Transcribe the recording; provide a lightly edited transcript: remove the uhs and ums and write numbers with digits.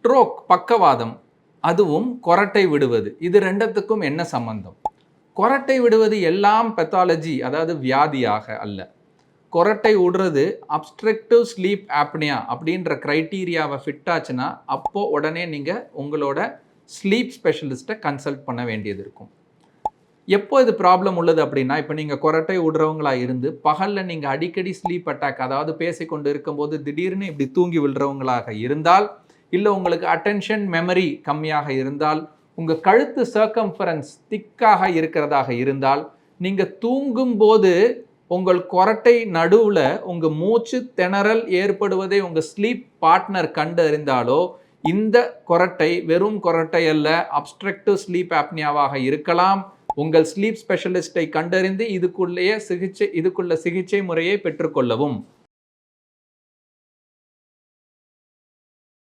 Stroke பக்கவாதம் அதுவும் கொரட்டை விடுவது இது ரெண்டத்துக்கும் என்ன சம்பந்தம்? கொரட்டை விடுவது எல்லாம் பெத்தாலஜி அதாவது வியாதியாக அல்ல. கொரட்டை விடுறது அப்ஸ்ட்ரக்டிவ் ஸ்லீப் ஆப்னியா அப்படின்ற கிரைட்டீரியாவை ஃபிட் ஆச்சுன்னா அப்போ உடனே நீங்கள் உங்களோட ஸ்லீப் ஸ்பெஷலிஸ்ட்டை கன்சல்ட் பண்ண வேண்டியது இருக்கும். எப்போ இது ப்ராப்ளம் உள்ளது அப்படின்னா, இப்போ நீங்கள் கொரட்டை விடுறவங்களா இருந்து பகலில் நீங்கள் அடிக்கடி ஸ்லீப் அட்டாக் அதாவது பேசிக்கொண்டு இருக்கும்போது திடீர்னு இப்படி தூங்கி விழுறவங்களாக இருந்தால், இல்லை உங்களுக்கு அட்டென்ஷன் மெமரி கம்மியாக இருந்தால், உங்கள் கழுத்து சர்க்கம்ஃபரன்ஸ் திக்காக இருக்கிறதாக இருந்தால், நீங்கள் தூங்கும்போது உங்கள் கொரட்டை நடுவில் உங்கள் மூச்சு திணறல் ஏற்படுவதை உங்கள் ஸ்லீப் பார்ட்னர் கண்டறிந்தாலோ, இந்த கொரட்டை வெறும் கொரட்டை அல்ல, அப்ஸ்ட்ரக்டிவ் ஸ்லீப் ஆப்னியாவாக இருக்கலாம். உங்கள் ஸ்லீப் ஸ்பெஷலிஸ்ட்டை கண்டறிந்து இதுக்குள்ள சிகிச்சை முறையை பெற்றுக்கொள்ளவும்.